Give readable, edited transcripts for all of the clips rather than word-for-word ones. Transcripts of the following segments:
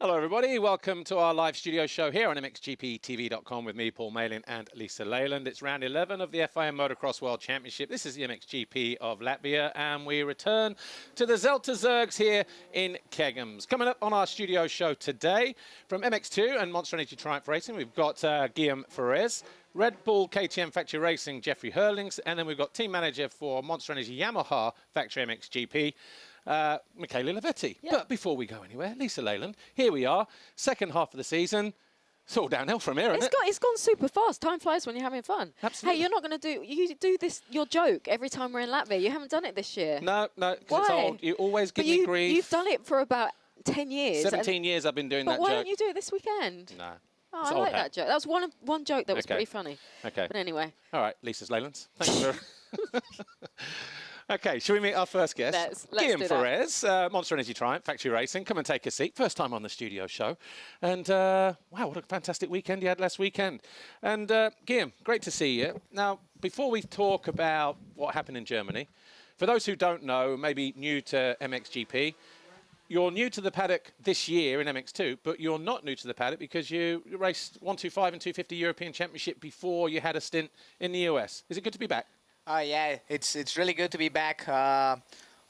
Hello everybody, welcome to our live studio show here on MXGPTV.com with me, Paul Malin and Lisa Leyland. It's round 11 of the FIM Motocross World Championship. This is the MXGP of Latvia and we return to the Zelta Zergs here in Kegems. Coming up on our studio show today from MX2 and Monster Energy Triumph Racing, we've got Guillem Red Bull KTM Factory Racing, Jeffrey HERLINGS, and then we've got team manager for Monster Energy Yamaha Factory MXGP, Michele LAVETTI. Yeah. But before we go anywhere, Lisa Leyland, here we are, second half of the season. It's all downhill from here, isn't it? It's gone super fast. Time flies when you're having fun. Absolutely. Hey, you're not going to you do this, your joke, every time we're in Latvia. You haven't done it this year. No, because it's old. You always give me grief. You've done it for about 10 years. 17 years I've been doing that joke. But why don't you do it this weekend? No. Oh, I like that joke. That was one joke that was pretty funny. Okay. But anyway. All right, Lisa's Leyland. Thank you for... Okay, shall we meet our first guest? Let's Guillem do that. Monster Energy Triumph, Factory Racing. Come and take a seat. First time on the studio show. And, wow, what a fantastic weekend you had last weekend. And, Guillem, great to see you. Now, before we talk about what happened in Germany, for those who don't know, maybe new to MXGP, you're new to the paddock this year in MX2, but you're not new to the paddock because you raced 125 and 250 European Championship before you had a stint in the US. Is it good to be back? Yeah, it's really good to be back.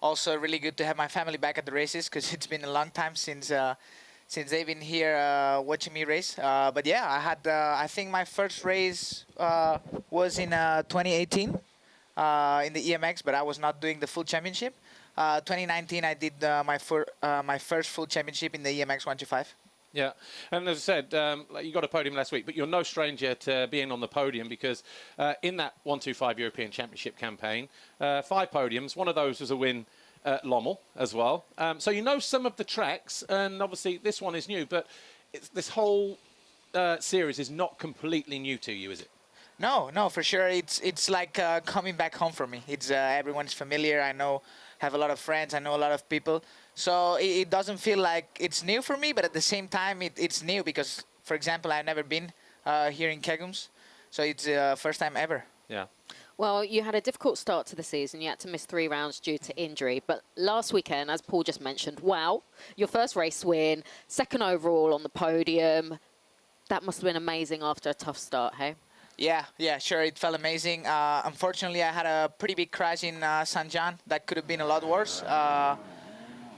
Also really good to have my family back at the races because it's been a long time since they've been here watching me race. But yeah, I had I think my first race was in 2018 in the EMX, but I was not doing the full championship. 2019 I did my first full championship in the EMX 125. Yeah, and as I said, you got a podium last week, but you're no stranger to being on the podium because in that 125 European Championship campaign, 5 podiums, one of those was a win at Lommel as well. So you know some of the tracks, and obviously this one is new, but this whole series is not completely new to you, is it? No, for sure. It's like coming back home for me. It's everyone's familiar. I have a lot of friends. I know a lot of people. So it doesn't feel like it's new for me, but at the same time, it's new because, for example, I've never been here in Kegems. So it's first time ever. Yeah. Well, you had a difficult start to the season. You had to miss 3 rounds due to injury. But last weekend, as Paul just mentioned, wow, your first race win, second overall on the podium. That must have been amazing after a tough start, hey? Yeah, sure. It felt amazing. Unfortunately, I had a pretty big crash in St. John. That could have been a lot worse.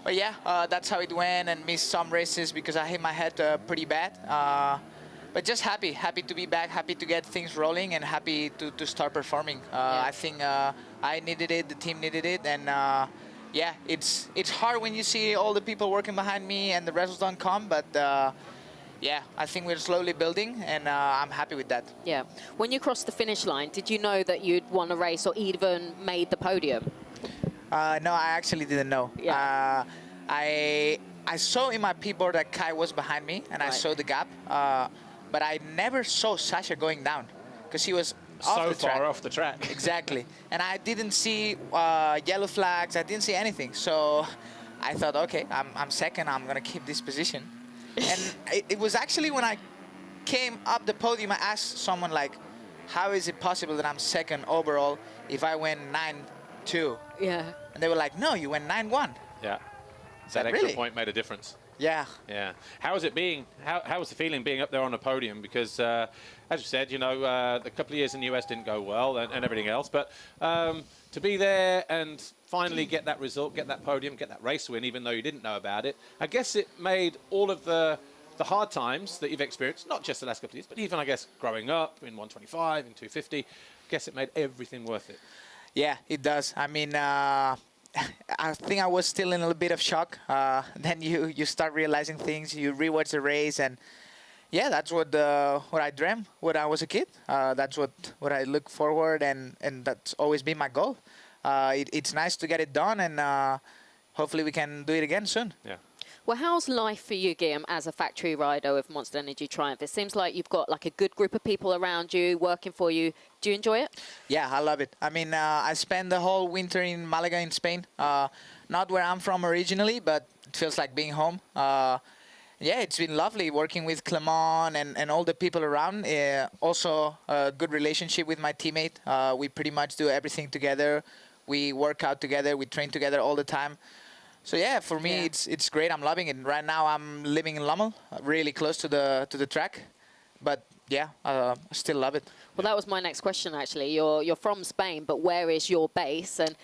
But yeah, that's how it went, and missed some races because I hit my head pretty bad. But just happy to be back, happy to get things rolling, and happy to start performing. I think I needed it, the team needed it, and yeah, it's hard when you see all the people working behind me and the results don't come, but yeah, I think we're slowly building, and I'm happy with that. Yeah. When you crossed the finish line, did you know that you'd won a race or even made the podium? No, I actually didn't know. Yeah. I saw in my P-board that Kai was behind me, and I saw the gap. But I never saw Sasha going down because he was so far off the track. Exactly. And I didn't see yellow flags. I didn't see anything. So I thought, okay, I'm second. I'm going to keep this position. And it was actually when I came up the podium, I asked someone, like, how is it possible that I'm second overall if I went 9-2? Yeah. And they were like, no, you went 9-1. Yeah. So that extra point made a difference. Yeah. Yeah. How was it being, how was the feeling being up there on the podium? Because, as you said, you know, a couple of years in the US didn't go well and everything else. But to be there and finally get that result, get that podium, get that race win, even though you didn't know about it, I guess it made all of the hard times that you've experienced, not just the last couple of years, but even, I guess, growing up in 125, in 250, I guess it made everything worth it. Yeah, it does. I mean, I think I was still in a little bit of shock. Then you start realizing things. You rewatch the race, and yeah, that's what I dreamt when I was a kid. That's what I look forward, and that's always been my goal. It's nice to get it done, and hopefully we can do it again soon. Yeah. Well, how's life for you, Guillem, as a factory rider with Monster Energy Triumph? It seems like you've got like a good group of people around you, working for you. Do you enjoy it? Yeah, I love it. I mean, I spent the whole winter in Malaga in Spain. Not where I'm from originally, but it feels like being home. Yeah, it's been lovely working with Clement and all the people around. Also, a good relationship with my teammate. We pretty much do everything together. We work out together. We train together all the time. So yeah, for me it's great. I'm loving it. Right now I'm living in Lommel, really close to the track, but yeah, I still love it. Well, that was my next question actually. You're from Spain, but where is your base? And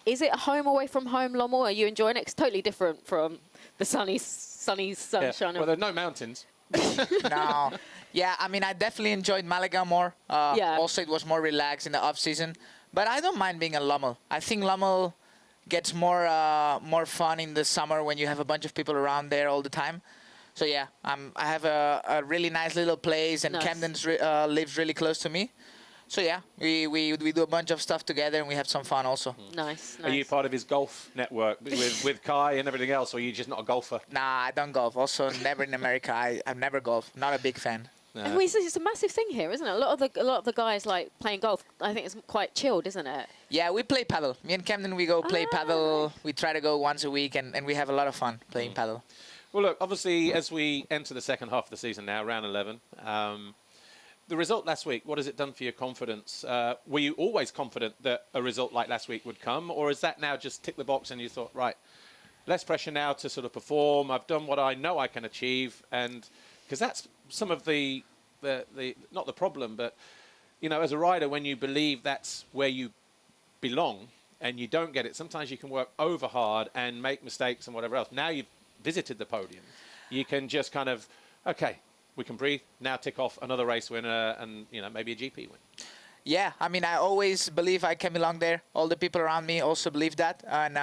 is it home away from home, Lommel? Are you enjoying it? It's totally different from the sunny sunshine. Well, there are no mountains. No. Yeah, I mean, I definitely enjoyed Malaga more. Also, it was more relaxed in the off-season. But I don't mind being in Lommel. I think Lommel gets more fun in the summer when you have a bunch of people around there all the time. So, yeah, I have a really nice little place, and Camden lives really close to me. So, yeah, we do a bunch of stuff together, and we have some fun also. Nice. Are you part of his golf network with Kai and everything else, or are you just not a golfer? Nah, I don't golf. Also, never in America. I've never golfed. Not a big fan. And it's a massive thing here, isn't it? A lot of the guys like playing golf. I think it's quite chilled, isn't it? Yeah, we play paddle. Me and Camden, we go play paddle. We try to go once a week, and we have a lot of fun playing paddle. Well, look, obviously, as we enter the second half of the season now, round 11, the result last week, what has it done for your confidence? Were you always confident that a result like last week would come, or is that now just tick the box and you thought, right, less pressure now to sort of perform, I've done what I know I can achieve, and because that's some of the not the problem, but, you know, as a rider, when you believe that's where you belong and you don't get it, sometimes you can work over hard and make mistakes and whatever else. Now you've visited the podium, you can just kind of, okay, we can breathe, now tick off another race winner and, you know, maybe a GP win. Yeah, I mean, I always believe I can belong there. All the people around me also believe that. And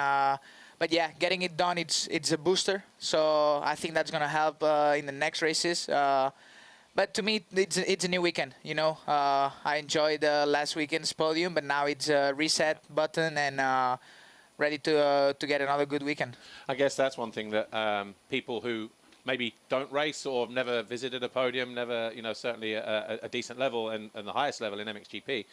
but yeah, getting it done, it's a booster. So I think that's going to help in the next races. But to me, it's a new weekend, you know. I enjoyed last weekend's podium, but now it's a reset button and ready to get another good weekend. I guess that's one thing that people who maybe don't race or have never visited a podium, never, you know, certainly a decent level and the highest level in MXGP,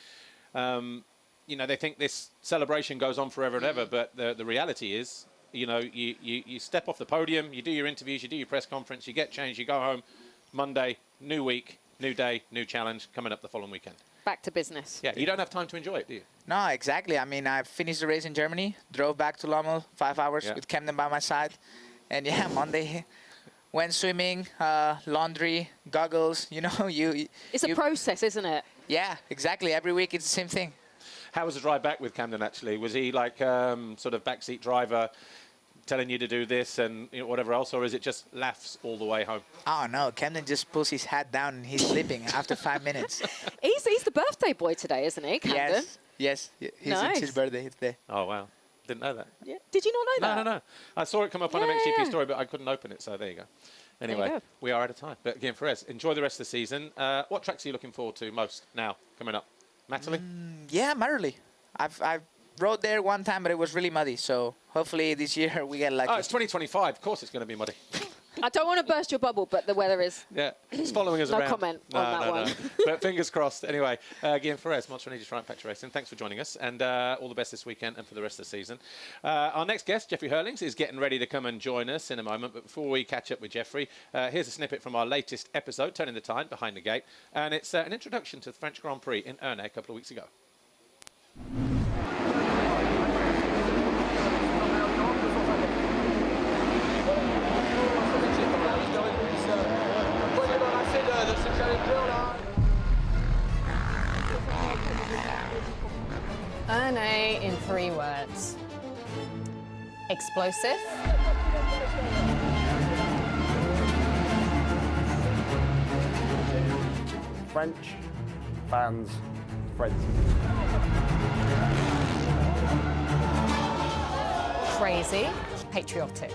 you know, they think this celebration goes on forever and ever, but the reality is, you know, you step off the podium, you do your interviews, you do your press conference, you get changed, you go home, Monday, new week, new day, new challenge, coming up the following weekend. Back to business. Yeah, you don't have time to enjoy it, do you? No, exactly. I mean, I finished the race in Germany, drove back to Lommel, 5 hours with Camden by my side. And yeah, Monday, went swimming, laundry, goggles, you know. It's a process, isn't it? Yeah, exactly. Every week it's the same thing. How was the drive back with Camden, actually? Was he like sort of backseat driver, telling you to do this and, you know, whatever else, or is it just laughs all the way home? Oh, no. Camden just pulls his hat down and he's sleeping after 5 minutes. He's the birthday boy today, isn't he, Camden? Yes. It's his birthday today. Oh, wow. Didn't know that. Yeah. Did you not know that? No. I saw it come up on MXGP story, but I couldn't open it, so there you go. Anyway, we are out of time. But again, Perez, enjoy the rest of the season. What tracks are you looking forward to most now, coming up? Matterley? Yeah, Matterley. I've rode there one time, but it was really muddy. So hopefully this year we get lucky. Oh, it's 2025. Of course it's going to be muddy. I don't want to burst your bubble, but the weather is... Yeah, it's following us around. No comment on that one. But fingers crossed. Anyway, Guillem Perez, Monster Energy Triumph Factory Racing, thanks for joining us, and all the best this weekend and for the rest of the season. Our next guest, Jeffrey HERLINGS, is getting ready to come and join us in a moment, but before we catch up with Jeffrey, here's a snippet from our latest episode, Turning the Tide, Behind the Gate, and it's an introduction to the French Grand Prix in Ernay a couple of weeks ago. Ernay in 3 words. Explosive. French fans frenzy. Crazy. Patriotic.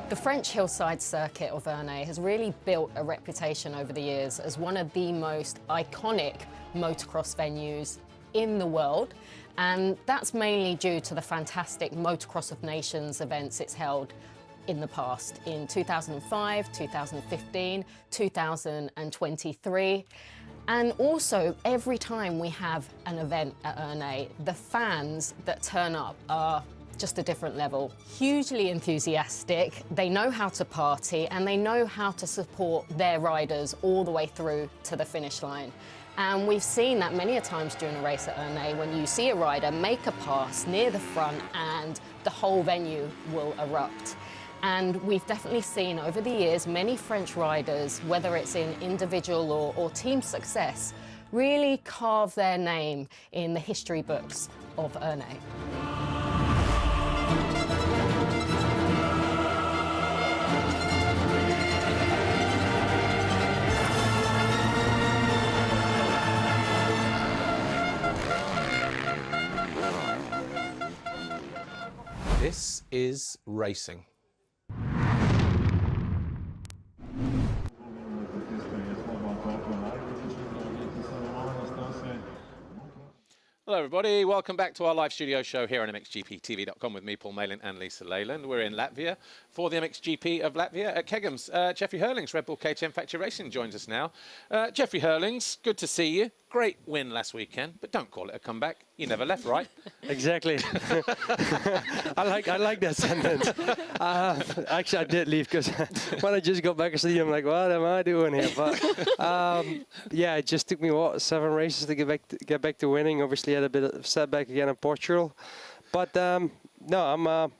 The French hillside circuit of Ernay has really built a reputation over the years as one of the most iconic motocross venues in the world, and that's mainly due to the fantastic Motocross of Nations events it's held in the past, in 2005, 2015, 2023. And also, every time we have an event at Ernay, the fans that turn up are just a different level. Hugely enthusiastic, they know how to party, and they know how to support their riders all the way through to the finish line. And we've seen that many a times during a race at Ernée when you see a rider make a pass near the front and the whole venue will erupt. And we've definitely seen over the years many French riders, whether it's in individual or team success, really carve their name in the history books of Ernée. This is racing. Hello everybody, welcome back to our live studio show here on MXGPTV.com with me, Paul Malin and Lisa Leyland. We're in Latvia for the MXGP of Latvia at Keggums. Jeffrey HERLINGS, Red Bull KTM Factory Racing, joins us now. Jeffrey HERLINGS, good to see you. Great win last weekend, but don't call it a comeback. You never left, right? Exactly. I like that sentence. Actually, I did leave because when I just got back to see, I'm like, what am I doing here? But yeah, it just took me 7 races to get back to winning. Obviously, had a bit of setback again in Portugal, but no, I'm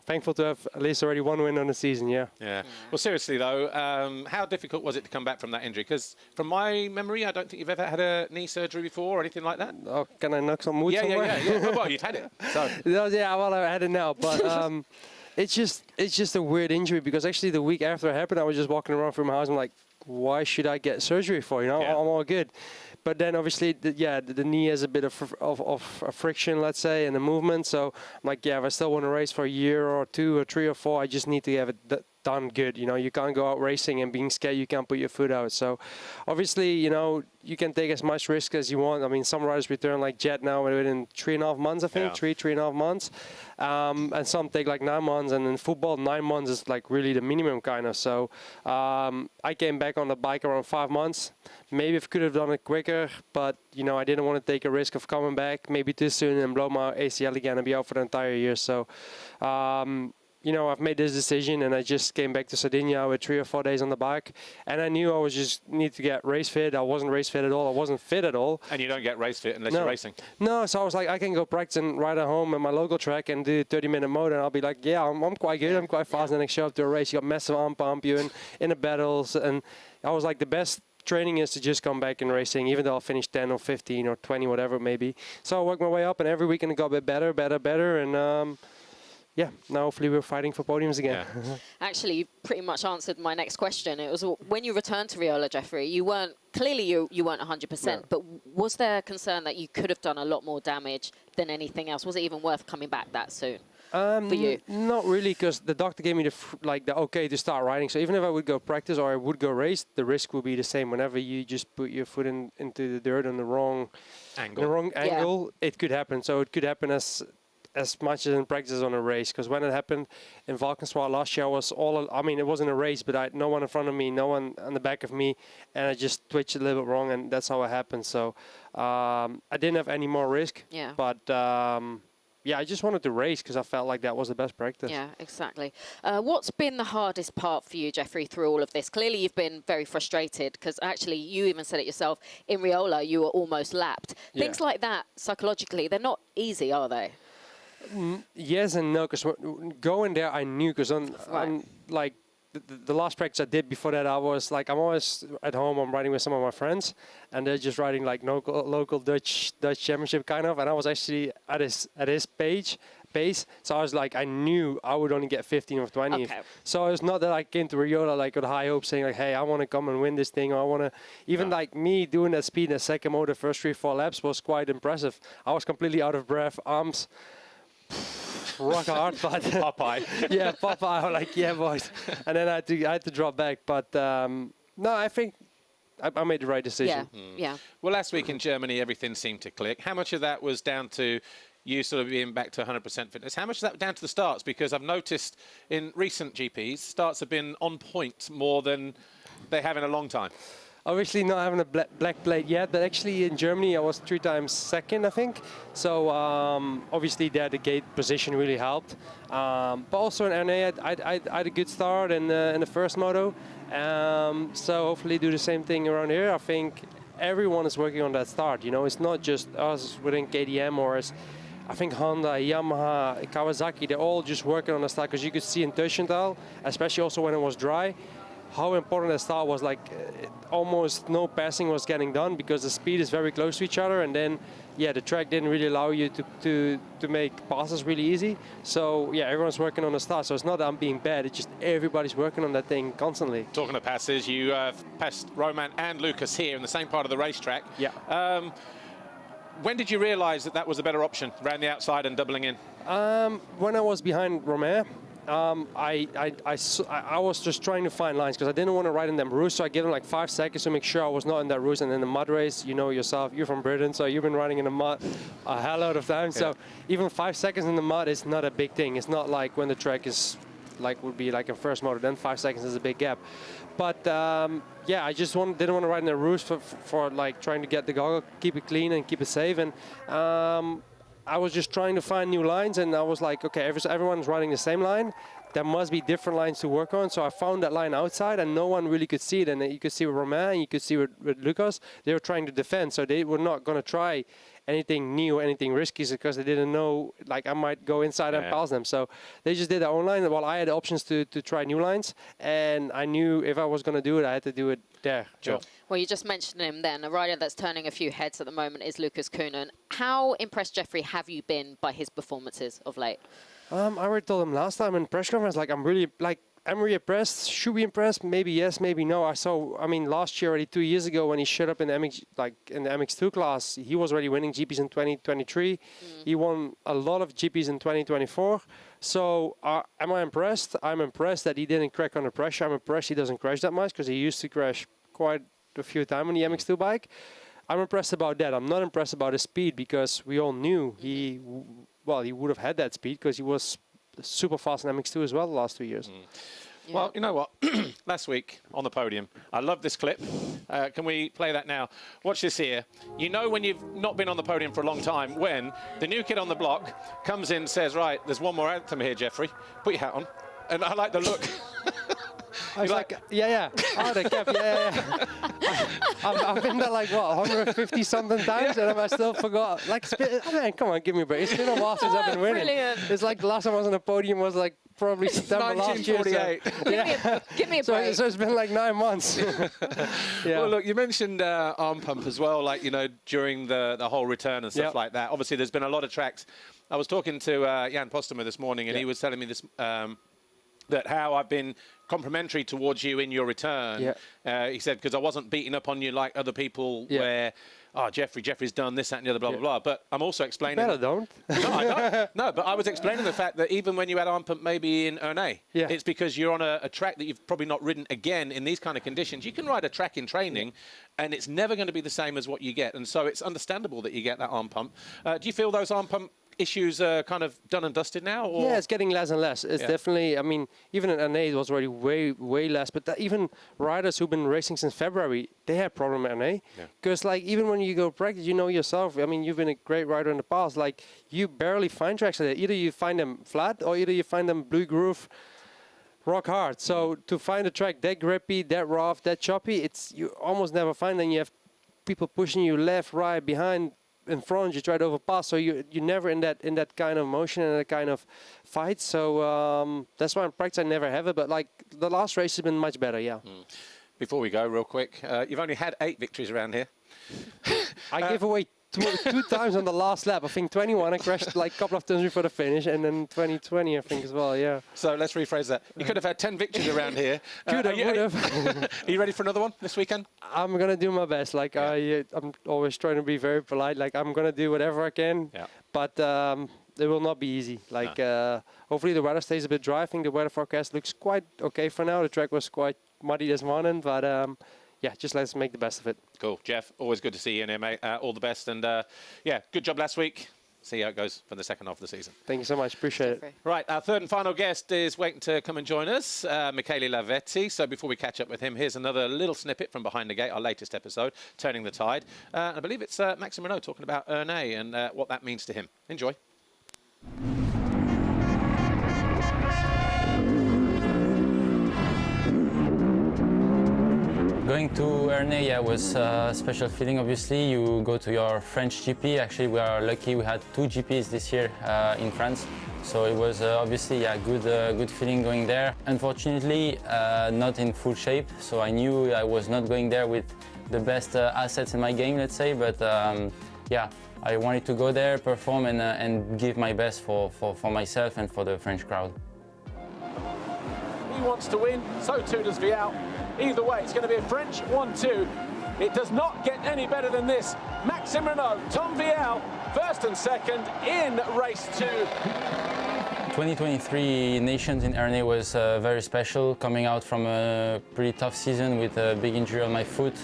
thankful to have at least already 1 win on the season. Yeah. Well, seriously though, how difficult was it to come back from that injury? Because from my memory, I don't think you've ever had a knee surgery before or anything like that. Oh, can I knock some wood somewhere? Yeah. Well, you've had it. So. Yeah, well, I had it now, but it's just a weird injury because actually the week after it happened, I was just walking around through my house. I'm like, why should I get surgery for? You know, I'm all good. But then obviously, the knee has a bit of friction, let's say, in the movement. So I'm like, yeah, if I still want to race for a year or 2 or 3 or 4, I just need to have it done good. You know, you can't go out racing and being scared you can't put your foot out. So obviously, you know, you can take as much risk as you want. I mean, some riders return like Jet now within 3.5 months, I think, 3.5 months. And some take like 9 months, and in football, 9 months is like really the minimum kind of. So I came back on the bike around 5 months. Maybe I could have done it quicker, but you know, I didn't want to take a risk of coming back maybe too soon and blow my ACL again and be out for the entire year. So you know, I've made this decision, and I just came back to Sardinia with 3 or 4 days on the bike, and I knew I was just need to get race fit. I wasn't race fit at all. I wasn't fit at all. And you don't get race fit unless you're racing. No, so I was like, I can go practice and ride at home at my local track and do a 30-minute motor, and I'll be like, yeah, I'm quite good. I'm quite fast. And then I show up to a race. You got massive arm pump. You're in the battles, and I was like, the best training is to just come back in racing, even though I'll finish 10 or 15 or 20, whatever it may be. So I worked my way up, and every weekend I got a bit better, and yeah, now hopefully we're fighting for podiums again. Yeah. Actually, you pretty much answered my next question. It was when you returned to Riola, Jeffrey, you weren't 100%, no. But was there concern that you could have done a lot more damage than anything else? Was it even worth coming back that soon for you? Not really, because the doctor gave me the okay to start riding. So even if I would go practice or I would go race, the risk will be the same. Whenever you just put your foot into the dirt on the wrong angle, it could happen. So it could happen as much as in practice on a race, because when it happened in Valkenswaard last year, I was it wasn't a race, but I had no one in front of me, no one on the back of me, and I just twitched a little bit wrong, and that's how it happened. So I didn't have any more risk, but yeah, I just wanted to race because I felt like that was the best practice. Yeah, exactly. What's been the hardest part for you, Jeffrey, through all of this? Clearly you've been very frustrated, because actually you even said it yourself, in Riola you were almost lapped. Things like that, psychologically, they're not easy, are they? Yes and no, because going there I knew, because on like the last practice I did before that, I was like, I'm always at home, I'm riding with some of my friends, and they're just riding like local Dutch championship kind of, and I was actually at his pace. So I was like, I knew I would only get 15 or 20. Okay. So it's not that I came to Riola like with high hopes, saying like, hey, I want to come and win this thing, or I want to. Even like me doing that speed in the second motor, first 3-4 laps was quite impressive. I was completely out of breath, arms rock hard, but Popeye. Yeah, Popeye. I'm like, yeah, boys. And then I had to drop back, but no, I think I made the right decision. Yeah. Well, last week in Germany, everything seemed to click. How much of that was down to you sort of being back to 100% fitness? How much is that down to the starts? Because I've noticed in recent GPs, starts have been on point more than they have in a long time. Obviously not having a black plate yet, but actually in Germany I was 3 times second, I think. So obviously there the gate position really helped. But also in Ernée I had a good start in the first moto. So hopefully do the same thing around here. I think everyone is working on that start. You know, it's not just us within KTM or as I think Honda, Yamaha, Kawasaki, they're all just working on the start, because you could see in Tuchenthal, especially also when it was dry, how important the start was. Like almost no passing was getting done because the speed is very close to each other, and then yeah, the track didn't really allow you to make passes really easy. So yeah, everyone's working on the start. So it's not that I'm being bad, it's just everybody's working on that thing constantly. Talking of passes, you passed Roman and Lucas here in the same part of the racetrack. Yeah. When did you realise that that was a better option, around the outside and doubling in? When I was behind Romain, I was just trying to find lines because I didn't want to ride in them roofs, so I gave them like 5 seconds to make sure I was not in that roost. And in the mud race, you know yourself, you're from Britain, so you've been riding in the mud a hell lot of times. Yeah. So even 5 seconds in the mud is not a big thing. It's not like when the track is like would be like in first motor, then 5 seconds is a big gap. But yeah, I just didn't want to ride in the roofs for like trying to get the goggle, keep it clean and keep it safe. And I was just trying to find new lines, and I was like, okay, everyone's riding the same line. There must be different lines to work on. So I found that line outside, and no one really could see it. And you could see with Romain, and you could see with Lucas, they were trying to defend. So they were not going to try anything new, anything risky, because they didn't know, like, I might go inside and pass them. So they just did their own line, while I had options to try new lines. And I knew if I was going to do it, I had to do it there. Sure. Well, you just mentioned him then. A rider that's turning a few heads at the moment is Lucas Koenen. How impressed, Jeffrey, have you been by his performances of late? I already told him last time in press conference, like, I'm really impressed. Should we impressed? Maybe yes, maybe no. I mean, last year, already 2 years ago, when he showed up in the MX2 class, he was already winning GPs in 2023. He won a lot of GPs in 2024. So am I impressed? I'm impressed that he didn't crack under pressure. I'm impressed he doesn't crash that much, because he used to crash quite a few times on the MX2 bike. I'm impressed about that. I'm not impressed about his speed, because we all knew he would have had that speed, because he was super fast in MX2 as well the last 2 years. Yeah. Well, you know what? Last week on the podium, I love this clip. Can we play that now? Watch this here. You know when you've not been on the podium for a long time, when the new kid on the block comes in and says, right, there's one more anthem here, Jeffrey. Put your hat on. And I like the look. I was like, yeah. Oh, the cap, yeah. I've been there like, what, 150 something times, and I still forgot. Like, man, come on, give me a break. It's been a while since I've been winning. Brilliant. It's like the last time I was on the podium was like probably September last year. So, Give me a break. So it's been like 9 months. Yeah. Well, look, you mentioned arm pump as well, like, you know, during the whole return and stuff like that. Obviously, there's been a lot of tracks. I was talking to Jan Postema this morning, and he was telling me this, that how I've been complimentary towards you in your return. He said, because I wasn't beating up on you like other people where, oh, Jeffrey's done this, that, and the other, blah, blah, blah. But I'm also explaining... Better don't. No, I don't. No, but I was explaining the fact that even when you had arm pump maybe in Ernée, it's because you're on a track that you've probably not ridden again in these kind of conditions. You can ride a track in training, and it's never going to be the same as what you get. And so it's understandable that you get that arm pump. Do you feel those arm pump issues are kind of done and dusted now? Or? Yeah, it's getting less and less. It's definitely, I mean, even in Ernée it was already way less, but even riders who've been racing since February, they have problem at Ernée. Because like, even when you go practice, you know yourself, I mean, you've been a great rider in the past, like, you barely find tracks like that. Either you find them flat, or either you find them blue groove, rock hard. So to find a track that grippy, that rough, that choppy, you almost never find them. You have people pushing you left, right, behind, in front, you try to overpass, so you're never in that kind of motion and that kind of fight. So that's why in practice I never have it, but like the last race has been much better. Before we go, real quick, you've only had 8 victories around here. I gave away two times on the last lap. I think 21 I crashed like a couple of times before the finish, and then 2020 I think as well. So let's rephrase that. You could have had 10 victories around here. Could have, would have. Are you ready for another one this weekend? I'm gonna do my best. Like I'm always trying to be very polite. Like, I'm gonna do whatever I can. But it will not be easy. Like hopefully the weather stays a bit dry. I think the weather forecast looks quite okay for now. The track was quite muddy this morning, but yeah, just let's make the best of it. Cool. Jeff, always good to see you in here, mate. All the best. And yeah, good job last week. See how it goes for the second half of the season. Thank you so much. Appreciate it. Right, our third and final guest is waiting to come and join us, Michele LAVETTI. So before we catch up with him, here's another little snippet from Behind the Gate, our latest episode, Turning the Tide. I believe it's Maxime Renaud talking about Ernée and what that means to him. Enjoy. Going to Ernée, yeah, was a special feeling. Obviously, you go to your French GP. Actually, we are lucky we had 2 GPs this year in France, so it was obviously a good feeling going there. Unfortunately, not in full shape, so I knew I was not going there with the best assets in my game, let's say. But yeah, I wanted to go there, perform, and give my best for myself and for the French crowd. He wants to win, so too does Vial. Either way, it's going to be a French 1-2. It does not get any better than this. Maxime Renaux, Tom Vial, first and second in race 2. 2023 Nations in Ernée was very special, coming out from a pretty tough season with a big injury on my foot.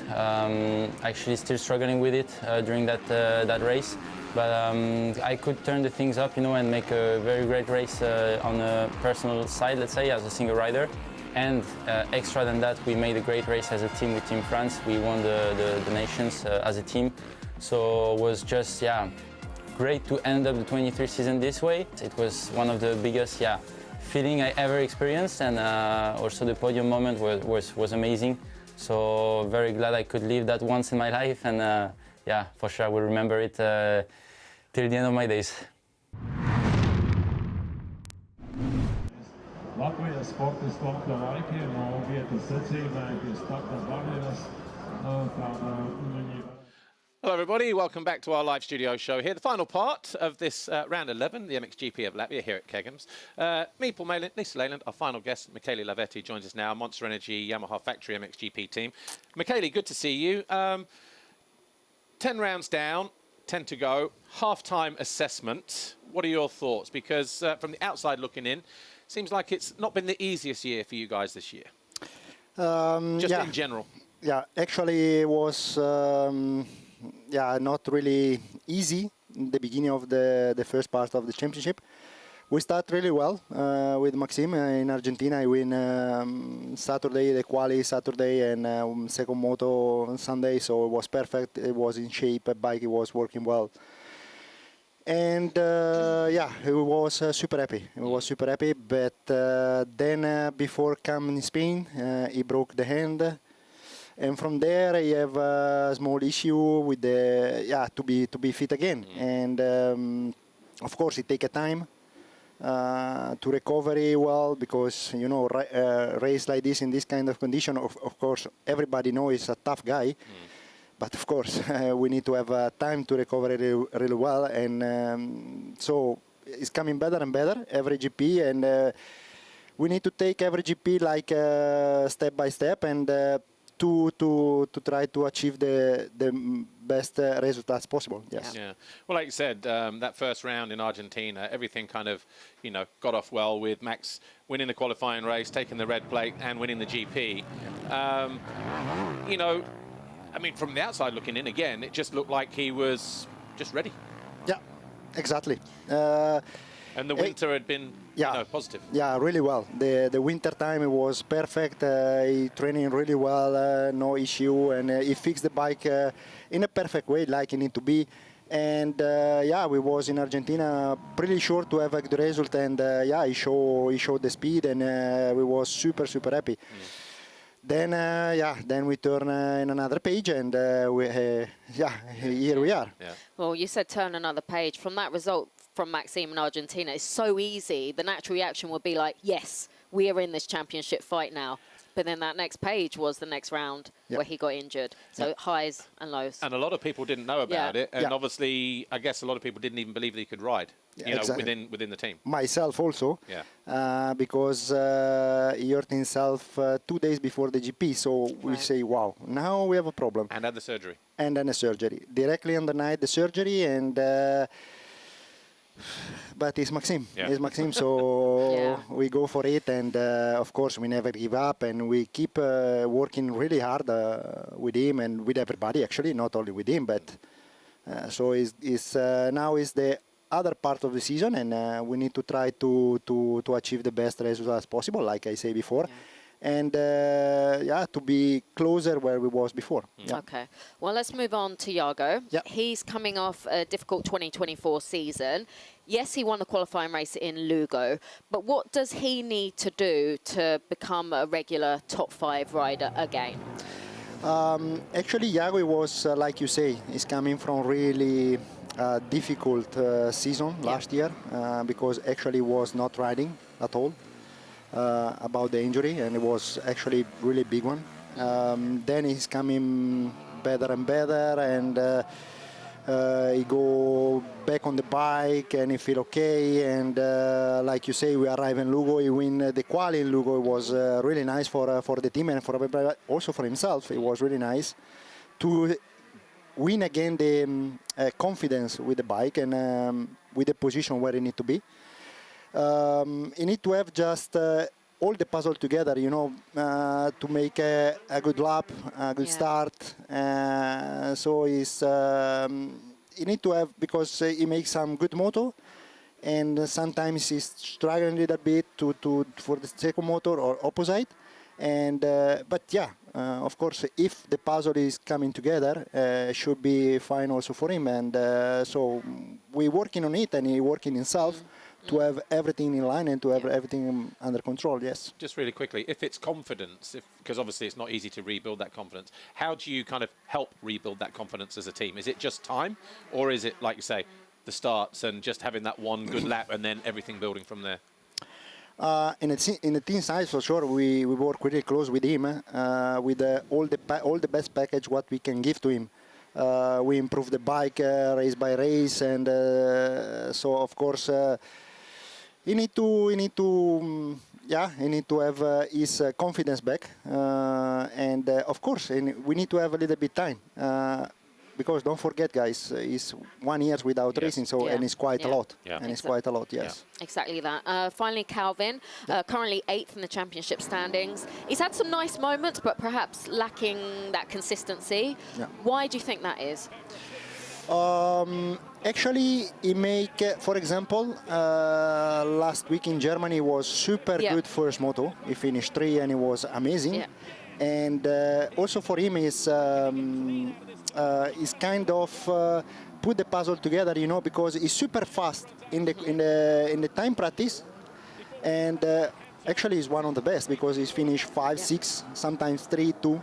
Actually still struggling with it during that race. But I could turn the things up, you know, and make a very great race on a personal side, let's say, as a single rider. And extra than that, we made a great race as a team with Team France. We won the Nations as a team. So it was just, yeah, great to end up the 23 season this way. It was one of the biggest, yeah, feeling I ever experienced. And also the podium moment was amazing. So very glad I could live that once in my life. And yeah, for sure I will remember it till the end of my days. Latvia sporta stāvokļa laiki no vietas secībai pie starta barjeras. Hello everybody, welcome back to our live studio show here. The final part of this round 11, the MXGP of Latvia here at Kegums. Me, Paul Malin, Lisa Leyland, our final guest, Michele LAVETTI joins us now, Monster Energy Yamaha Factory MXGP team. Michele, good to see you. 10 rounds down, 10 to go, half-time assessment. What are your thoughts? Because from the outside looking in, seems like it's not been the easiest year for you guys this year. Just yeah. in general. Yeah, actually it was yeah, not really easy in the beginning of the first part of the championship. We start really well with Maxime in Argentina. I win Saturday, the quali Saturday, and second moto on Sunday, so it was perfect. It was in shape, the bike it was working well. And yeah, it was super happy. It was super happy, but then before coming in Spain, he broke the hand. And from there, I have a small issue with the to be fit again. And of course, it takes a time to recover well, because you know, race like this in this kind of condition. Of course, everybody knows he's a tough guy, but of course, we need to have time to recover really well. And so it's coming better and better every GP, and we need to take every GP like step by step, and to try to achieve the best results possible. Yes. Yeah. Well, like you said, that first round in Argentina, everything kind of, you know, got off well with Max winning the qualifying race, taking the red plate, and winning the GP. You know, I mean, from the outside looking in, again, it just looked like he was just ready. Yeah, exactly. And the winter had been, yeah, you know, positive. Yeah, really well. The winter time it was perfect. He training really well, no issue, and he fixed the bike in a perfect way, like it need to be. And yeah, we was in Argentina pretty sure to have a good result, and yeah, he showed the speed, and we was super happy. Then yeah, then we turn in another page, and yeah, here we are. Yeah. Well, you said turn another page. From that result from Maxime in Argentina, it's so easy. The natural reaction would be like, yes, we are in this championship fight now. But then that next page was the next round where he got injured. So highs and lows. And a lot of people didn't know about it. And obviously, I guess a lot of people didn't even believe that he could ride, you know, exactly. within the team. Myself also. Yeah. Because he hurt himself 2 days before the GP. So we say, wow, now we have a problem. And had the surgery. And then a surgery. Directly on the night, the surgery, and... but it's Maxime. Yeah. It's Maxime, so we go for it, and of course we never give up, and we keep working really hard with him and with everybody, actually, not only with him, but so now is the other part of the season, and we need to try to achieve the best results possible, like I say before. And yeah, to be closer where we was before. Yeah. Okay. Well, let's move on to Jago. Yeah. He's coming off a difficult 2024 season. Yes, he won the qualifying race in Lugo, but what does he need to do to become a regular top 5 rider again? Actually, Iago was, like you say, is coming from really difficult season last year because actually was not riding at all about the injury, and it was actually really big one. Then he's coming better and better, and he go back on the bike and he feel okay, and like you say, we arrive in Lugo, he win the quali in Lugo. It was really nice for the team and for everybody, also for himself. It was really nice to win again the confidence with the bike and with the position where he need to be. You need to have just all the puzzle together, you know, to make a good lap, a good start. So it's, you need to have, because he makes some good moto, and sometimes he's struggling a little bit for the second motor or opposite. And but yeah, of course, if the puzzle is coming together, should be fine also for him. And so we're working on it, and he's working himself to have everything in line and to have everything under control. Yes. Just really quickly, if it's confidence, because obviously it's not easy to rebuild that confidence, how do you kind of help rebuild that confidence as a team? Is it just time, or is it, like you say, the starts and just having that one good lap and then everything building from there? In the team side, for sure, we work really close with him with all the best package what we can give to him. We improve the bike race by race, and so of course he need to have his confidence back, and of course we need to have a little bit time. Because don't forget, guys, it's 1 year without racing, so and it's quite a lot. And it's quite a lot, yes. Exactly that. Finally, Calvin, currently 8th in the championship standings. He's had some nice moments, but perhaps lacking that consistency. Why do you think that is? Actually, he make, for example, last week in Germany was super good first moto. He finished 3 and it was amazing. And also for him is kind of put the puzzle together, you know, because he's super fast in the time practice, and actually he's one of the best because he's finished 5, 6, sometimes 3, 2.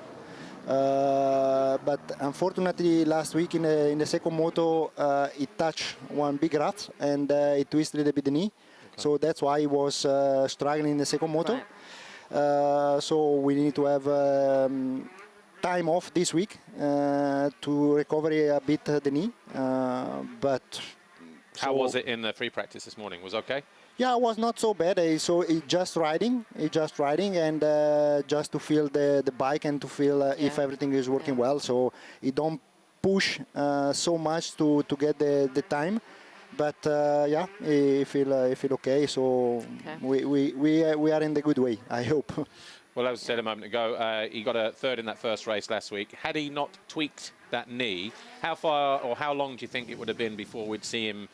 But unfortunately, last week in the second moto, he touched one big rut and he twisted a little bit the knee. So that's why he was struggling in the second moto. So we need to have time off this week to recover a bit the knee. But how was it in the free practice this morning? Was okay? Yeah, it was not so bad. So he just riding, and just to feel the bike and to feel if everything is working well. So he don't push so much to get the time. But yeah, he feel okay. So we are in the good way, I hope. Well, as I said a moment ago, he got a 3rd in that first race last week. Had he not tweaked that knee, how far or how long do you think it would have been before we'd see him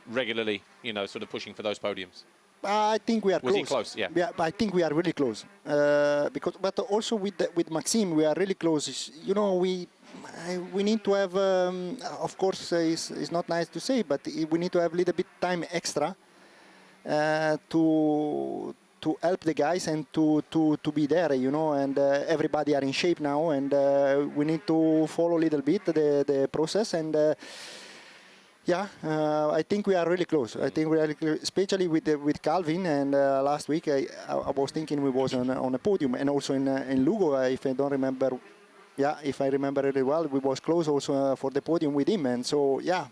regularly, you know, sort of pushing for those podiums? I think we are close. Was he close? Yeah. Yeah, I think we are really close. But also with Maxime, we are really close. You know, we need to have, of course, it's not nice to say, but we need to have a little bit time extra to help the guys and to be there, you know, and everybody are in shape now, and we need to follow a little bit the process, and yeah, I think we are really close. I think we are really close, especially with Calvin, and last week I was thinking we was on a podium, and also in Lugo, if I don't remember, if I remember really well, we was close also for the podium with him, and so yeah.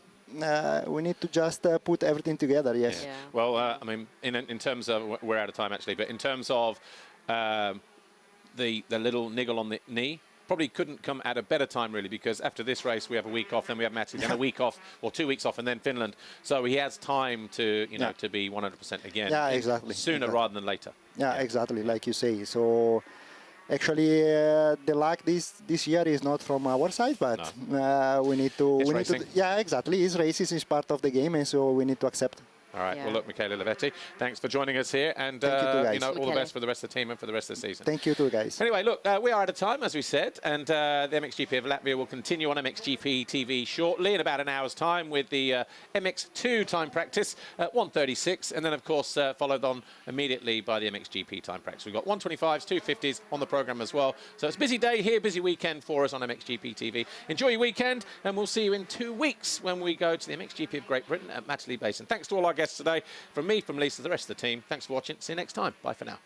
We need to just put everything together, yes. Yeah. Well, I mean, in terms of, we're out of time actually, but in terms of the little niggle on the knee, probably couldn't come at a better time really, because after this race we have a week off, then we have Matti, then a week off, or 2 weeks off, and then Finland. So he has time to, you know, to be 100% again. Yeah, exactly. Sooner rather than later. Yeah, exactly, like you say. So actually, the luck this year is not from our side, but we need to. Yeah, exactly. It's races is part of the game, and so we need to accept. All right. Yeah. Well, look, Michele Lavetti, thanks for joining us here. And, Thank you too, guys. you know, all the Michele. best for the rest of the team and for the rest of the season. Thank you too, guys. Anyway, look, we are out of time, as we said, and the MXGP of Latvia will continue on MXGP TV shortly in about an hour's time with the MX2 time practice at 1:36, and then, of course, followed on immediately by the MXGP time practice. We've got 125s, 250s on the programme as well. So it's a busy day here, busy weekend for us on MXGP TV. Enjoy your weekend, and we'll see you in 2 weeks when we go to the MXGP of Great Britain at Matterley Basin. Thanks to all our guests today. From me, from Lisa, the rest of the team, thanks for watching. See you next time. Bye for now.